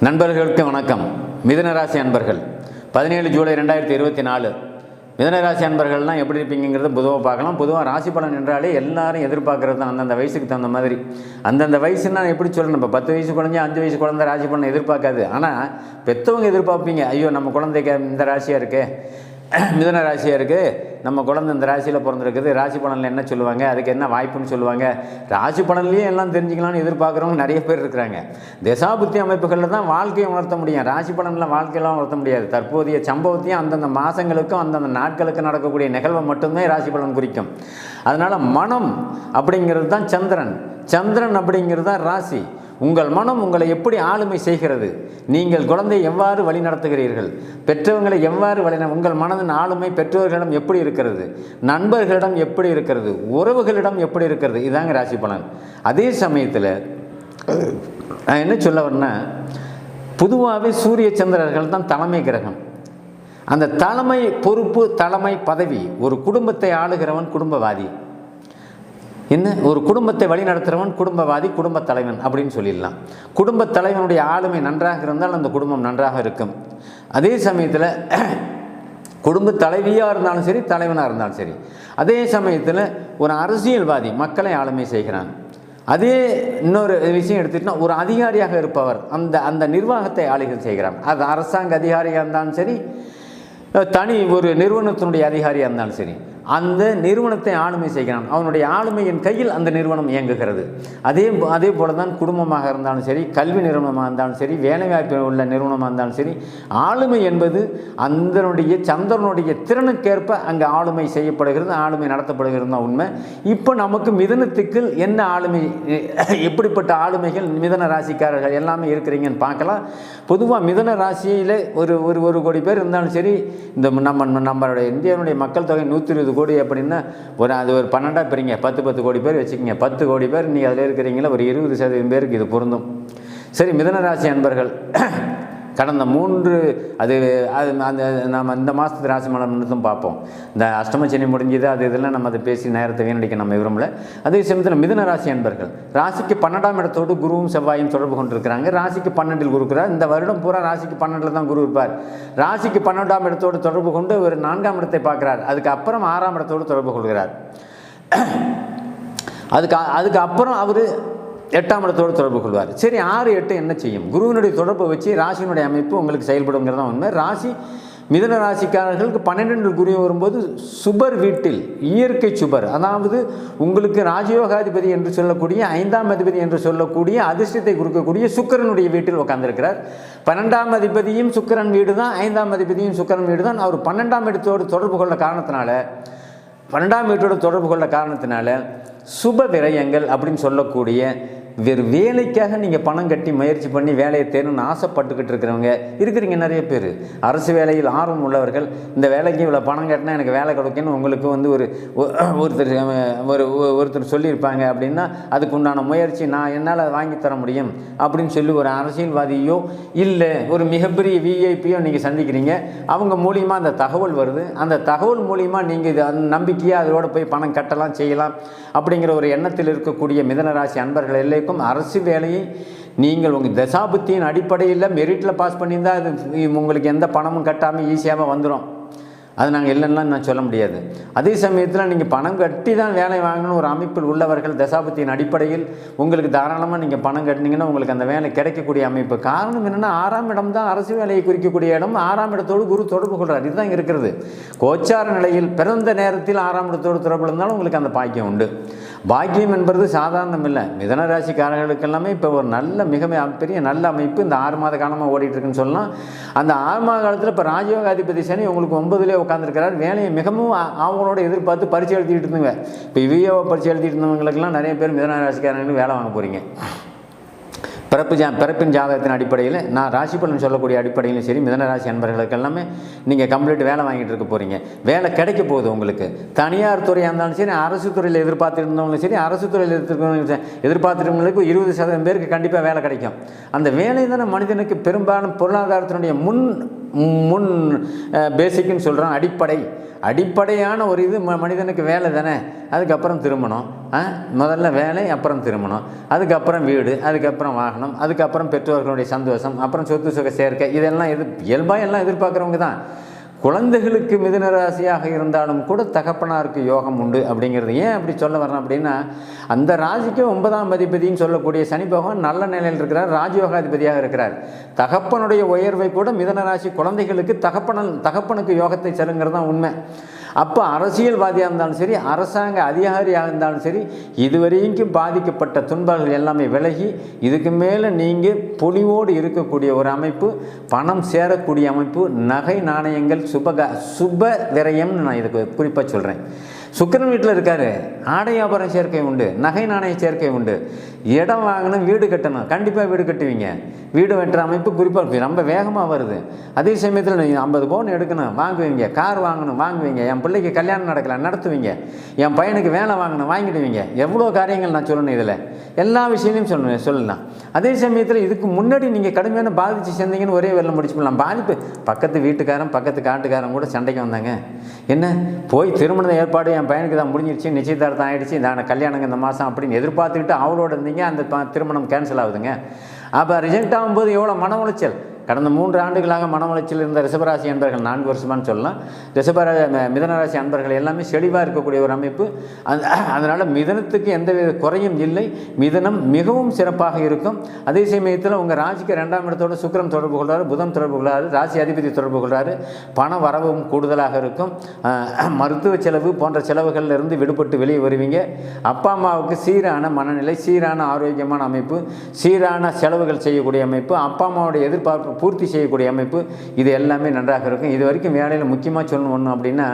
நண்பர்களுக்கு வணக்கம். மிதுனராசி அன்பர்கள் 17 ஜூலை 2024. மிதுனராசி அன்பர்கள்லாம் எப்படி இருப்பீங்கிறத பொதுவாக பார்க்கலாம். பொதுவாக ராசி பலன் என்றாலே எல்லாரும் எதிர்பார்க்குறது தான் அந்தந்த வயசுக்கு தகுந்த மாதிரி. அந்தந்த வயசுன்னா எப்படி சொல்லணும், இப்போ 10 வயசு குழந்தை 5 வயசு குழந்தை ராசி பலன் எதிர்பார்க்காது. ஆனால் பெற்றவங்க எதிர்பார்ப்பீங்க, ஐயோ நம்ம குழந்தைக்கு இந்த ராசியாக இருக்கே, மிதுன ராசியாக இருக்குது, நம்ம குழந்தை இந்த ராசியில் பிறந்திருக்குது, ராசி பலனில் என்ன சொல்லுவாங்க, அதுக்கு என்ன வாய்ப்புன்னு சொல்லுவாங்க. ராசி பலன்லேயே எல்லாம் தெரிஞ்சுக்கலான்னு எதிர்பார்க்குறவங்க நிறைய பேர் இருக்கிறாங்க. தசாபுத்தி அமைப்புகளில் தான் வாழ்க்கையை உணர்த்த முடியும், ராசி பலனில் வாழ்க்கையெல்லாம் உணர்த்த முடியாது. தற்போதைய சம்பவத்தையும் அந்தந்த மாதங்களுக்கும் அந்தந்த நாட்களுக்கு நடக்கக்கூடிய நிகழ்வை மட்டுமே ராசி பலன் குறிக்கும். அதனால் மனம் அப்படிங்கிறது தான் சந்திரன், சந்திரன் அப்படிங்கிறது தான் ராசி. உங்கள் மனம் உங்களை எப்படி ஆளுமை செய்கிறது, நீங்கள் குழந்தையை எவ்வாறு வழி நடத்துகிறீர்கள், பெற்றவங்களை எவ்வாறு உங்கள் மனதின் ஆளுமை பெற்றோர்களிடம் எப்படி இருக்கிறது, நண்பர்களிடம் எப்படி இருக்கிறது, உறவுகளிடம் எப்படி இருக்கிறது, இதாங்க ராசி பலன். அதே சமயத்தில் நான் என்ன சொல்ல வரேன்னா, பொதுவாகவே சூரிய சந்திரர்கள் தான் தலைமை கிரகம். அந்த தலைமை பொறுப்பு, தலைமை பதவி, ஒரு குடும்பத்தை ஆளுகிறவன் குடும்பவாதி. என்ன, ஒரு குடும்பத்தை வழி நடத்துகிறவன் குடும்பவாதி, குடும்ப தலைவன் அப்படின்னு சொல்லிடலாம். குடும்ப தலைவனுடைய ஆளுமை நன்றாக இருந்தால் அந்த குடும்பம் நன்றாக இருக்கும். அதே சமயத்தில் குடும்ப தலைவியாக இருந்தாலும் சரி, தலைவனாக இருந்தாலும் சரி. அதே சமயத்தில் ஒரு அரசியல்வாதி மக்களை ஆளுமை செய்கிறான். அதே இன்னொரு விஷயம் எடுத்துக்கிட்டோன்னா, ஒரு அதிகாரியாக இருப்பவர் அந்த நிர்வாகத்தை ஆளுகை செய்கிறான். அது அரசாங்க அதிகாரியாக இருந்தாலும் சரி, தனி ஒரு நிறுவனத்தினுடைய அதிகாரியாக இருந்தாலும் சரி, அந்த நிறுவனத்தை ஆளுமை செய்கிறான். அவனுடைய ஆளுமையின் கையில் அந்த நிறுவனம் இயங்குகிறது. அதே போல தான் குடும்பமாக இருந்தாலும் சரி, கல்வி நிறுவனமாக இருந்தாலும் சரி, வேலைவாய்ப்பு உள்ள நிறுவனமாக இருந்தாலும் சரி, ஆளுமை என்பது அந்தனுடைய சந்திரனுடைய திறனுக்கேற்ப அங்கே ஆளுமை செய்யப்படுகிறது, ஆளுமை நடத்தப்படுகிறது தான் உண்மை. இப்போ நமக்கு மிதுனத்துக்கு என்ன ஆளுமை, எப்படிப்பட்ட ஆளுமைகள் மிதுன ராசிக்காரர்கள் எல்லாமே இருக்கிறீங்கன்னு பார்க்கலாம். பொதுவாக மிதுன ராசியில் ஒரு கோடி பேர் இருந்தாலும் சரி, இந்த நம்மளுடைய இந்தியாவுடைய மக்கள் தொகை 120 கோடி அப்படின்னா அது ஒரு 12 பிரிங்க, 10 கோடி பேர் வச்சுக்கோங்க. 10 கோடி பேர் நீங்கள் அதில் இருக்கிறீங்களா, ஒரு 20% பேருக்கு இது பொருந்தும். சரி, மிதுனராசி அன்பர்கள் கடந்த 3 அந்த நம்ம இந்த மாதத்து ராசி மலர்ந்தும் பார்ப்போம். இந்த அஷ்டமச்சனி முடிஞ்சது, இதெல்லாம் நம்ம அதை பேசி நேரத்தை வீணடிக்க நம்ம விரும்பல. அதே சமயத்தில் மிதுன ராசி அன்பர்கள் ராசிக்கு 12ஆம் இடத்தோடு குருவும் செவ்வாயும் தொடர்பு கொண்டிருக்கிறாங்க. ராசிக்கு 12 குரு இருக்கிறார். இந்த வருடம் பூரா ராசிக்கு 12 தான் குரு இருப்பார். ராசிக்கு 12ஆம் இடத்தோடு தொடர்பு கொண்டு ஒரு 4ஆம் இடத்தை பார்க்குறார். அதுக்கப்புறம் 6ஆம் இடத்தோடு தொடர்பு கொள்கிறார். அதுக்கப்புறம் அவர் 8ஆம் இடத்தோடு தொடர்பு கொள்வார். சரி, 6, 8 என்ன செய்யும்? குருவினுடைய தொடர்பை வச்சு ராசியினுடைய அமைப்பு உங்களுக்கு செயல்படுங்கிறது தான் உண்மை. ராசி மிதுன ராசிக்காரர்களுக்கு 12 குரு வரும்போது சுபர் வீட்டில், இயற்கை சுபர், அதாவது உங்களுக்கு ராஜயோகாதிபதி என்று சொல்லக்கூடிய 5ஆம் அதிபதி என்று சொல்லக்கூடிய அதிர்ஷ்டத்தை கொடுக்கக்கூடிய சுக்கிரனுடைய வீட்டில் உட்கார்ந்திருக்கிறார். 12ஆம் அதிபதியும் சுக்கிரன் வீடு தான், 5ஆம் அதிபதியும் சுக்கிரன் வீடு தான். அவர் 12ஆம் இடத்தோடு தொடர்பு கொள்ள காரணத்தினால, 12ஆம் வீட்டோடு தொடர்பு கொள்ள காரணத்தினால சுப விரயங்கள் அப்படின்னு சொல்லக்கூடிய வேறு வேலைக்காக நீங்கள் பணம் கட்டி முயற்சி பண்ணி வேலையை தேர்ணுன்னு ஆசைப்பட்டுக்கிட்டு இருக்கிறவங்க இருக்கிறீங்க நிறைய பேர். அரசு வேலையில் ஆர்வம் உள்ளவர்கள், இந்த வேலைக்கு இவ்வளோ பணம் கட்டினா எனக்கு வேலை கிடைக்குன்னு உங்களுக்கு ஒருத்தர் சொல்லியிருப்பாங்க. அப்படின்னா அதுக்கு உண்டான முயற்சி நான் என்னால் வாங்கி தர முடியும் அப்படின்னு சொல்லி ஒரு அரசியல்வாதியோ இல்லை ஒரு மிகப்பெரிய விஐபியோ நீங்கள் சந்திக்கிறீங்க. அவங்க மூலியமாக அந்த தகவல் வருது. அந்த தகவல் மூலியமாக நீங்கள் இது நம்பிக்கையாக அதோடு போய் பணம் கட்டலாம், செய்யலாம் அப்படிங்கிற ஒரு எண்ணத்தில் இருக்கக்கூடிய மிதுனராசி அன்பர்கள் எல்லைக்கும் அரசு வேலையை நீங்கள் உங்கள் தசாபுத்தியின் அடிப்படையில் மெரிட்டில் பாஸ் பண்ணியிருந்தால் அது உங்களுக்கு எந்த பணமும் கட்டாமல் ஈஸியாக வந்துடும். அது நாங்கள் இல்லைன்னா நான் சொல்ல முடியாது. அதே சமயத்தில் நீங்கள் பணம் கட்டி தான் வேலை வாங்கணும் ஒரு அமைப்பில் உள்ளவர்கள் தசாபுத்தியின் அடிப்படையில் உங்களுக்கு தாராளமாக நீங்கள் பணம் கட்டினீங்கன்னா உங்களுக்கு அந்த வேலை கிடைக்கக்கூடிய அமைப்பு. காரணம் என்னென்னா, 6ஆம் இடம் தான் அரசு வேலையை குறிக்கக்கூடிய இடம். 6ஆம் இடத்தோடு குரு தொடர்பு கொள்கிறார். இதுதான் இருக்கிறது. கோச்சார நிலையில் பிறந்த நேரத்தில் 6ஆம் இடத்தோடு தொடர்பு இருந்தாலும் உங்களுக்கு அந்த பாக்கியம் உண்டு. பாக்கியம் என்பது சாதாரணம் இல்லை. மிதுன ராசிக்காரர்களுக்கு எல்லாமே இப்போ ஒரு மிக பெரிய நல்ல அமைப்பு இந்த 6 மாத காலமாக ஓடிட்டுருக்குன்னு சொல்லலாம். அந்த 6 மாத காலத்தில் இப்போ ராஜயோகாதிபதி சனி உங்களுக்கு 9லே உட்காந்துருக்கிறார். வேலையை மிகவும் அவங்களோட எதிர்பார்த்து பரிசு எழுதிட்டு இருந்தவங்க, இப்போ விஏஓ பரிசு எழுதிட்டு இருந்தவங்களுக்கெல்லாம் நிறைய பேர் மிதுன ராசிக்காரங்களுக்கு வேலை வாங்க போகிறீங்க. பிறப்பின் ஜாதகத்தின் அடிப்படையில், நான் ராசி பலன் சொல்லக்கூடிய அடிப்படையிலும் சரி, மிதுன ராசி அன்பர்களுக்கு எல்லாமே நீங்கள் கம்ப்ளீட் வேலை வாங்கிட்டு இருக்க போகிறீங்க. வேலை கிடைக்க போகுது உங்களுக்கு. தனியார் துறையாக இருந்தாலும் சரி, அரசு துறையில் எதிர்பார்த்துருந்தவங்களும் சரி, அரசு துறையில் எதிர்பார்த்துருந்தவங்களுக்கு 20% பேருக்கு கண்டிப்பாக வேலை கிடைக்கும். அந்த வேலை தானே மனிதனுக்கு பெரும்பாலும் பொருளாதாரத்தினுடைய முன் பேசிக்குன்னு சொல்கிறோம், அடிப்படை. அடிப்படையான ஒரு இது மனிதனுக்கு வேலை தானே. அதுக்கப்புறம் திருமணம், முதல்ல வேலை, அப்புறம் திருமணம், அதுக்கப்புறம் வீடு, அதுக்கப்புறம் வாகனம், அதுக்கப்புறம் பெற்றோர்களுடைய சந்தோஷம், அப்புறம் சொத்து சுக சேர்க்கை. இதெல்லாம் இயல்பாக எல்லாம் எதிர்பார்க்குறவங்க தான். குழந்தைகளுக்கு மிதுன ராசியாக இருந்தாலும் கூட தகப்பனாருக்கு யோகம் உண்டு அப்படிங்கிறது ஏன் அப்படி சொல்ல வரேன் அப்படின்னா, அந்த ராசிக்கு 9ஆம் அதிபதினு சொல்லக்கூடிய சனி பகவான் நல்ல நிலையில் இருக்கிறார், ராஜயோகாதிபதியாக இருக்கிறார். தகப்பனுடைய உயர்வை கூட மிதுன ராசி குழந்தைகளுக்கு தகப்பனுக்கு யோகத்தை தருங்கிறது தான் உண்மை. அப்போ அரசியல்வாதியாக இருந்தாலும் சரி, அரசாங்க அதிகாரியாக இருந்தாலும் சரி, இதுவரைக்கும் பாதிக்கப்பட்ட துன்பங்கள் எல்லாமே விலகி இதுக்கு மேலே நீங்கள் பொலிவோடு இருக்கக்கூடிய ஒரு அமைப்பு, பணம் சேரக்கூடிய அமைப்பு, நகை நாணயங்கள் சுப விரயம்னு நான் இதுக்கு குறிப்பாக சொல்கிறேன். சுக்கிரன் வீட்டில் இருக்கார், ஆடை ஆபரண சேர்க்கை உண்டு, நகை நாணய சேர்க்கை உண்டு. இடம் வாங்கணும், வீடு கட்டணும், கண்டிப்பாக வீடு கட்டுவீங்க. வீடு வெட்டுற அமைப்பு குறிப்பாக ரொம்ப வேகமாக வருது. அதே சமயத்தில் நீங்கள் 50 பவுன் எடுக்கணும், வாங்குவீங்க. கார் வாங்கணும், வாங்குவீங்க. என் பிள்ளைக்கு கல்யாணம் நடக்கலாம், நடத்துவீங்க. என் பையனுக்கு வேலை வாங்கணும், வாங்கிடுவீங்க. எவ்வளோ காரியங்கள் நான் சொல்லணும், இதில் எல்லா விஷயத்தையும் சொல்லலாம். அதே சமயத்தில் இதுக்கு முன்னாடி நீங்கள் கடுமையான பாதித்து சேர்ந்தீங்கன்னு ஒரே வேலை முடிச்சுக்கலாம். பாதிப்பு பக்கத்து வீட்டுக்காரன் பக்கத்து காட்டுக்காரன் கூட சண்டைக்கு வந்தாங்க. என்ன போய் திருமண ஏற்பாடு என் பையனுக்கு தான் முடிஞ்சிருச்சு, நிச்சயதார்த்தம் ஆகிடுச்சு, நான் கல்யாணங்க இந்த மாதம் அப்படின்னு எதிர்பார்த்துக்கிட்டு அவளோட இருந்தீங்க. அந்த திருமணம் கேன்சல் ஆகுதுங்க. அப்போ ரிஜெக்ட் ஆகும்போது எவ்வளோ மன உளைச்சல். கடந்த 3 ஆண்டுகளாக மன உளைச்சல் இருந்த ரிஷபராசி அன்பர்கள், 4 வருஷமானு சொல்லலாம், மிதனராசி அன்பர்கள் எல்லாமே செழிவாக இருக்கக்கூடிய ஒரு அமைப்பு. அதனால் மிதனத்துக்கு எந்தவித குறையும் இல்லை. மிதனம் மிகவும் சிறப்பாக இருக்கும். அதே சமயத்தில் உங்கள் ராசிக்கு 2ஆம் இடத்தோடு சுக்கிரன் தொடர்பு கொள்கிறாரு, புதன் தொடர்பு கொள்கிறாரு, ராசி அதிபதி தொடர்பு கொள்கிறாரு. பண வரவும் கூடுதலாக இருக்கும். மருத்துவ செலவு போன்ற செலவுகளிலிருந்து விடுபட்டு வெளியே வருவீங்க. அப்பா அம்மாவுக்கு சீரான மனநிலை, சீரான ஆரோக்கியமான அமைப்பு, சீரான செலவுகள் செய்யக்கூடிய அமைப்பு, அப்பா அம்மாவுடைய எதிர்பார்ப்பு பூர்த்தி செய்யக்கூடிய அமைப்பு, இது எல்லாமே நன்றாக இருக்கும். இது வரைக்கும் வேலையில் முக்கியமாக சொல்லணும் அப்படின்னா,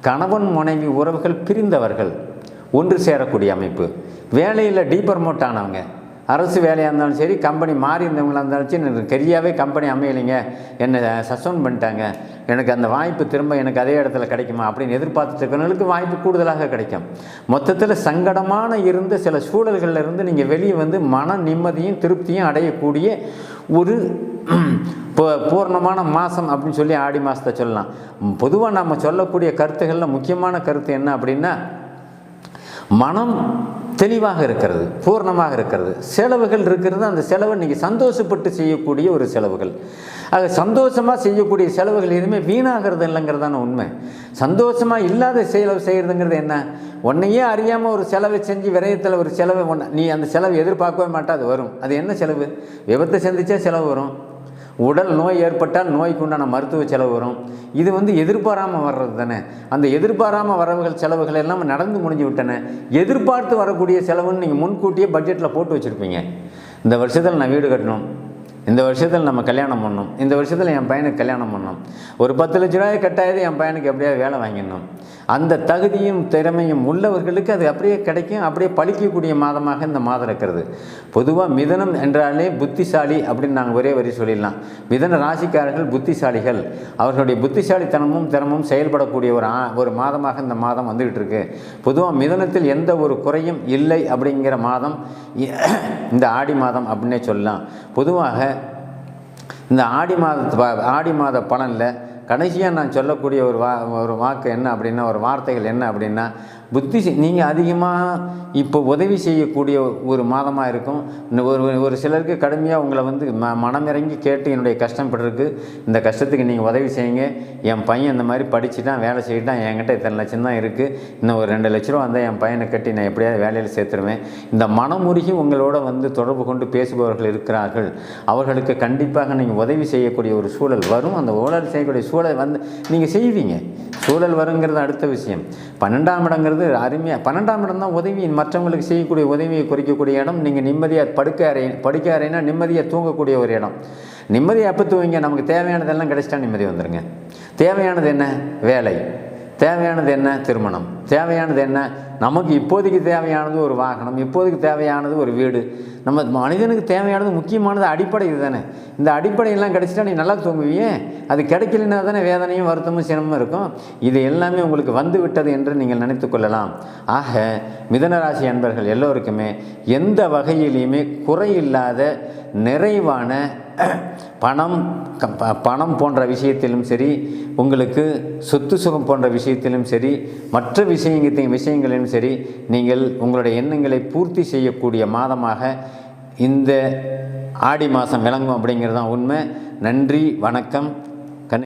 கணவன் மனைவி உறவுகள் பிரிந்தவர்கள் ஒன்று சேரக்கூடிய அமைப்பு, வேலையில் டீப்ரமோட் ஆனவங்க, அரசு வேலையாக இருந்தாலும் சரி, கம்பெனி மாறி இருந்தவங்களாக இருந்தாலும் சரி, எனக்கு சரியாகவே கம்பெனி அமையலைங்க, என்னை சஸ்பெண்ட் பண்ணிட்டாங்க, எனக்கு அந்த வாய்ப்பு திரும்ப எனக்கு அதே இடத்துல கிடைக்குமா அப்படின்னு எதிர்பார்த்துட்டு இருக்கிறவங்களுக்கு வாய்ப்பு கூடுதலாக கிடைக்கும். மொத்தத்தில் சங்கடமான இருந்த சில சூழல்களில் இருந்து நீங்கள் வெளியே வந்து மன நிம்மதியும் திருப்தியும் அடையக்கூடிய ஒரு பூர்ணமான மாதம் அப்படின்னு சொல்லி ஆடி மாதத்தை சொல்லலாம். பொதுவாக நம்ம சொல்லக்கூடிய கருத்துக்களில் முக்கியமான கருத்து என்ன அப்படின்னா, மனம் தெளிவாக இருக்கிறது, பூர்ணமாக இருக்கிறது, செலவுகள் இருக்கிறது. அந்த செலவை நீங்கள் சந்தோஷப்பட்டு செய்யக்கூடிய ஒரு செலவுகள். ஆக சந்தோஷமாக செய்யக்கூடிய செலவுகள் எதுவுமே வீணாகிறது இல்லைங்கிறதான உண்மை. சந்தோஷமாக இல்லாத செலவு செய்கிறதுங்கிறது என்ன, உன்னையே அறியாமல் ஒரு செலவை செஞ்சு விரயத்தில் ஒரு செலவை நீ அந்த செலவை எதிர்பார்க்கவே மாட்டா, அது வரும். அது என்ன செலவு? விபத்தை சந்தித்தா செலவு வரும், உடல் நோய் ஏற்பட்டால் நோய்க்கு உண்டான மருத்துவ செலவு வரும். இது எதிர்பாராமல் வர்றது தானே. அந்த எதிர்பாராமல் வரவுகள் செலவுகள் எல்லாம் நடந்து முடிஞ்சு விட்டன. எதிர்பார்த்து வரக்கூடிய செலவுன்னு நீங்கள் முன்கூட்டியே பட்ஜெட்டில் போட்டு வச்சுருப்பீங்க. இந்த வருஷத்தில் நான் வீடு கட்டணும், இந்த வருஷத்தில் நம்ம கல்யாணம் பண்ணணும், இந்த வருஷத்தில் என் பையனுக்கு கல்யாணம் பண்ணணும், ஒரு 10 லட்ச ரூபாய் கட்டாயது என் பையனுக்கு எப்படியாவது வேலை வாங்கிடணும். அந்த தகுதியும் திறமையும் உள்ளவர்களுக்கு அது அப்படியே கிடைக்கும், அப்படியே பழிக்கக்கூடிய மாதமாக இந்த மாதம் இருக்கிறது. பொதுவாக மிதனம் என்றாலே புத்திசாலி அப்படின்னு நாங்கள் ஒரே வரி சொல்லிடலாம். மிதன ராசிக்காரர்கள் புத்திசாலிகள். அவர்களுடைய புத்திசாலித்தனமும் திறமும் செயல்படக்கூடிய ஒரு மாதமாக இந்த மாதம் வந்துக்கிட்டு இருக்கு. பொதுவாக மிதனத்தில் எந்த ஒரு குறையும் இல்லை அப்படிங்கிற மாதம் இந்த ஆடி மாதம் அப்படின்னே சொல்லலாம். பொதுவாக இந்த ஆடி மாத பலனில் கடைசியாக நான் சொல்லக்கூடிய ஒரு வாக்கு என்ன அப்படின்னா, ஒரு வார்த்தைகள் என்ன அப்படின்னா, நீங்கள் அதிகமாக இப்போ உதவி செய்யக்கூடிய ஒரு மாதமாக இருக்கும். ஒரு சிலருக்கு கடுமையாக உங்களை மனமிறங்கி கேட்டு என்னுடைய கஷ்டப்பட்டிருக்கு, இந்த கஷ்டத்துக்கு நீங்கள் உதவி செய்யுங்க, என் பையன் இந்த மாதிரி படிச்சுட்டான், வேலை செய்யிட்டான், என்கிட்ட இத்தனை லட்சம் தான் இருக்குது, இன்னும் ஒரு 2 லட்ச ரூபா வந்தால் என் பையனை கட்டி நான் எப்படியாவது வேலையில் சேர்த்துருவேன். இந்த மனமுருகி உங்களோட தொடர்பு கொண்டு பேசுபவர்கள் இருக்கிறார்கள். அவர்களுக்கு கண்டிப்பாக நீங்கள் உதவி செய்யக்கூடிய ஒரு சூழல் வரும். அந்த உதவி செய்யக்கூடிய சூழல் நீங்கள் செய்வீங்க. சூழல் வருங்கிறது அடுத்த விஷயம். 12ஆம் இடங்கிறது அருமையாக, 12ஆம் இடம் தான் உதவி, மற்றவங்களுக்கு செய்யக்கூடிய உதவியை குறிக்கக்கூடிய இடம். நீங்கள் நிம்மதியாக படுக்க அறைனா நிம்மதியாக தூங்கக்கூடிய ஒரு இடம். நிம்மதியை எப்போ தூவிங்க? நமக்கு தேவையானதெல்லாம் கிடைச்சிட்டா நிம்மதி வந்துடுங்க. தேவையானது என்ன? வேலை. தேவையானது என்ன? திருமணம். தேவையானது என்ன? நமக்கு இப்போதைக்கு தேவையானது ஒரு வாகனம், இப்போதைக்கு தேவையானது ஒரு வீடு. நம்ம மனிதனுக்கு தேவையானது முக்கியமானது அடிப்படை இது தானே. இந்த அடிப்படையெல்லாம் கிடைச்சிட்டா நீ நல்லா தூங்குவியே. அது கிடைக்கலன்னா தானே வேதனையும் வருத்தமும் சிரமமும் இருக்கும். இது எல்லாமே உங்களுக்கு வந்து விட்டது என்று நீங்கள் நினைத்து கொள்ளலாம். ஆக மிதுனராசி அன்பர்கள் எல்லோருக்குமே எந்த வகையிலையுமே குறையில்லாத நிறைவான பணம் போன்ற விஷயத்திலும் சரி, உங்களுக்கு சொத்து சுகம் போன்ற விஷயத்திலும் சரி, மற்ற விஷயங்களிலும் சரி, நீங்கள் உங்களுடைய எண்ணங்களை பூர்த்தி செய்யக்கூடிய மாதமாக இந்த ஆடி மாதம் விளங்கும் அப்படிங்கிறது தான் உண்மை. நன்றி, வணக்கம்.